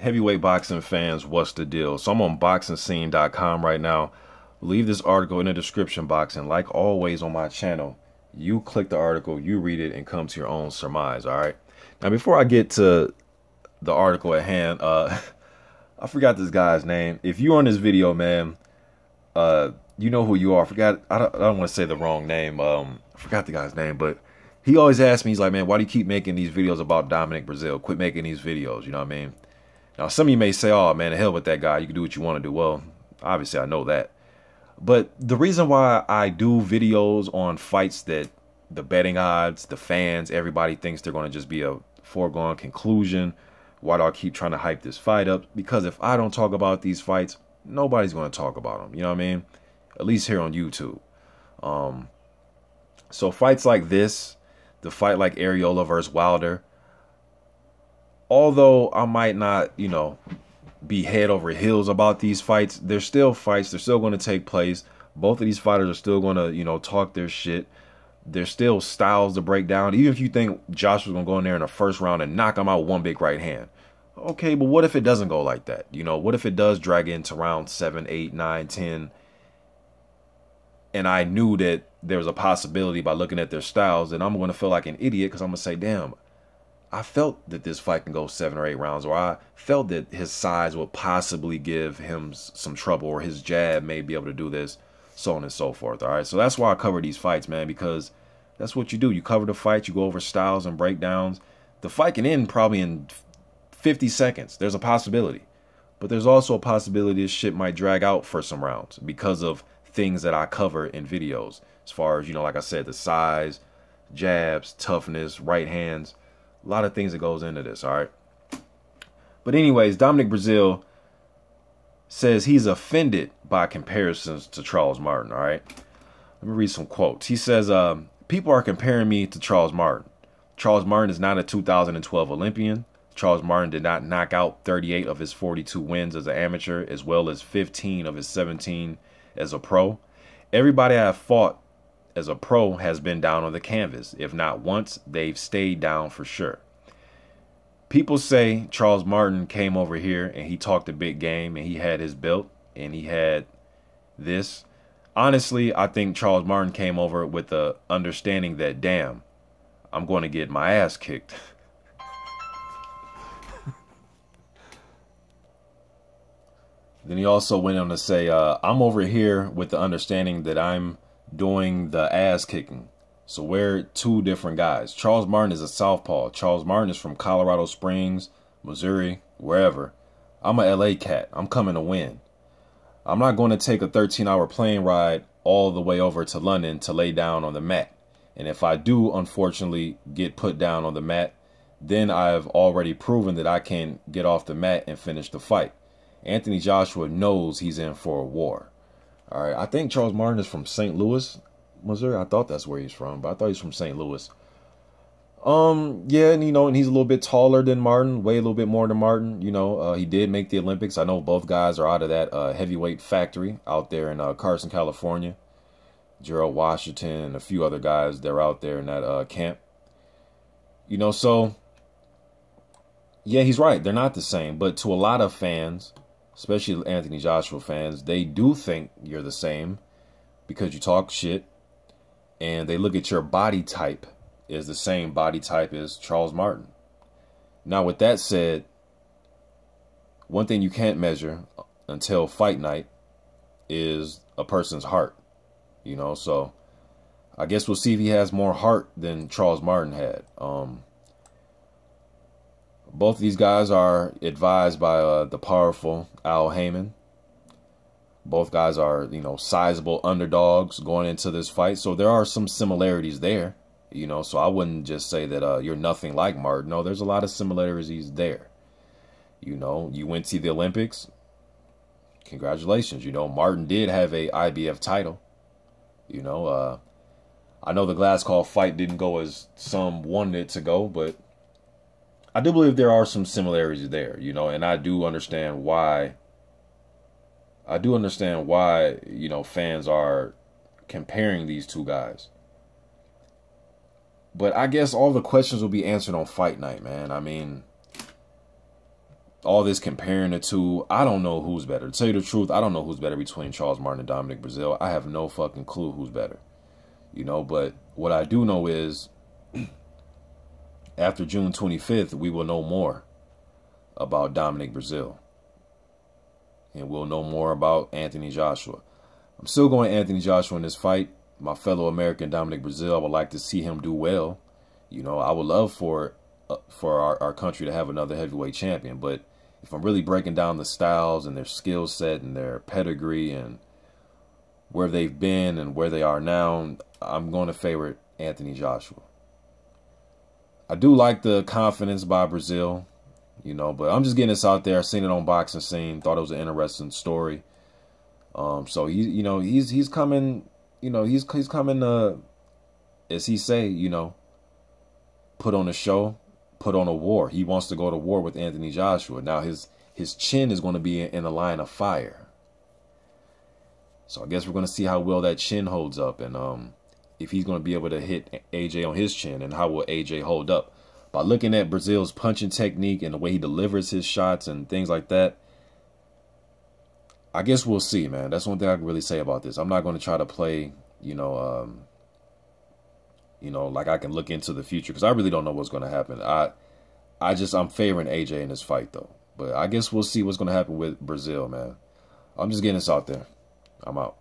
Heavyweight boxing fans, what's the deal? So I'm on boxingscene.com right now. Leave this article in the description box, and like always on my channel, you click the article, you read it, and come to your own surmise. All right. Now, before I get to the article at hand, I forgot this guy's name. If you're on this video, man, you know who you are. I don't want to say the wrong name. I forgot the guy's name, but he always asks me, he's like, man, why do you keep making these videos about Dominic Breazeale? Quit making these videos. You know what I mean? Now, some of you may say, oh, man, the hell with that guy. You can do what you want to do. Well, obviously, I know that. But the reason why I do videos on fights that the betting odds, the fans, everybody thinks they're going to just be a foregone conclusion, why do I keep trying to hype this fight up? Because if I don't talk about these fights, nobody's going to talk about them. You know what I mean? At least here on YouTube. So fights like this, the fight like Areola versus Wilder, although I might not, you know, be head over heels about these fights, they're still fights. They're still going to take place. Both of these fighters are still going to, you know, talk their shit. There's still styles to break down. Even if you think Joshua's going to go in there in the first round and knock him out with one big right hand. Okay, but what if it doesn't go like that? You know, what if it does drag into round 7, 8, 9, 10? And I knew that there was a possibility by looking at their styles that I'm going to feel like an idiot because I'm going to say, damn, I felt that this fight can go 7 or 8 rounds, or I felt that his size would possibly give him some trouble, or his jab may be able to do this, so on and so forth. All right, so that's why I cover these fights, man, because that's what you do. You cover the fight, you go over styles and breakdowns. The fight can end probably in 50 seconds. There's a possibility, but there's also a possibility this shit might drag out for some rounds because of things that I cover in videos. As far as, you know, like I said, the size, jabs, toughness, right hands. A lot of things that goes into this, all right? But anyways, Dominic Breazeale says he's offended by comparisons to Charles Martin, all right? Let me read some quotes. He says, people are comparing me to Charles Martin. Charles Martin is not a 2012 Olympian. Charles Martin did not knock out 38 of his 42 wins as an amateur, as well as 15 of his 17 as a pro. Everybody I have fought as a pro has been down on the canvas. If not once, they've stayed down for sure. People say Charles Martin came over here and he talked a big game and he had his belt and he had this. Honestly, I think Charles Martin came over with the understanding that, damn, I'm going to get my ass kicked. Then he also went on to say, I'm over here with the understanding that I'm doing the ass kicking. So we're two different guys. Charles Martin is a southpaw. Charles Martin is from Colorado Springs, Missouri, wherever. I'm a LA cat. I'm coming to win. I'm not going to take a 13-hour plane ride all the way over to London to lay down on the mat. And if I do, unfortunately, get put down on the mat, then I've already proven that I can get off the mat and finish the fight. Anthony Joshua knows he's in for a war. All right, I think Charles Martin is from St. Louis, Missouri. I thought that's where he's from, but I thought he's from St. Louis. Yeah, and you know, and he's a little bit taller than Martin, way a little bit more than Martin. You know, he did make the Olympics. I know both guys are out of that heavyweight factory out there in Carson, California. Gerald Washington and a few other guys, they're out there in that camp. You know, so yeah, he's right. They're not the same, but to a lot of fans, especially Anthony Joshua fans, they do think you're the same because you talk shit and they look at your body type as the same body type as Charles Martin. Now, with that said, one thing you can't measure until fight night is a person's heart, you know, so I guess we'll see if he has more heart than Charles Martin had. Both of these guys are advised by the powerful Al Heyman. Both guys are, you know, sizable underdogs going into this fight. So there are some similarities there, you know, so I wouldn't just say that you're nothing like Martin. No, there's a lot of similarities there. You know, you went to the Olympics. Congratulations. You know, Martin did have a IBF title. You know, I know the glass call fight didn't go as some wanted it to go, but I do believe there are some similarities there, you know, and I do understand why, you know, fans are comparing these two guys. But I guess all the questions will be answered on fight night, man. I mean, all this comparing the two, I don't know who's better. To tell you the truth, I don't know who's better between Charles Martin and Dominic Breazeale. I have no fucking clue who's better. You know, but what I do know is after June 25th, we will know more about Dominic Breazeale. And we'll know more about Anthony Joshua. I'm still going Anthony Joshua in this fight. My fellow American Dominic Breazeale, I would like to see him do well. You know, I would love for our country to have another heavyweight champion. But if I'm really breaking down the styles and their skill set and their pedigree and where they've been and where they are now, I'm going to favor Anthony Joshua. I do like the confidence by Breazeale, you know, but I'm just getting this out there. I seen it on Boxing Scene, thought it was an interesting story. So he, you know, he's coming, you know, he's coming, as he say, you know, put on a show, put on a war. He wants to go to war with Anthony Joshua. Now his chin is going to be in a line of fire. So I guess we're going to see how well that chin holds up, and if he's going to be able to hit AJ on his chin, and how will AJ hold up. By looking at Breazeale's punching technique and the way he delivers his shots and things like that, I guess we'll see, man. That's one thing I can really say about this. I'm not going to try to play, you know, like I can look into the future, because I really don't know what's going to happen. I'm favoring AJ in this fight, though. But I guess we'll see what's going to happen with Breazeale, man. I'm just getting this out there. I'm out.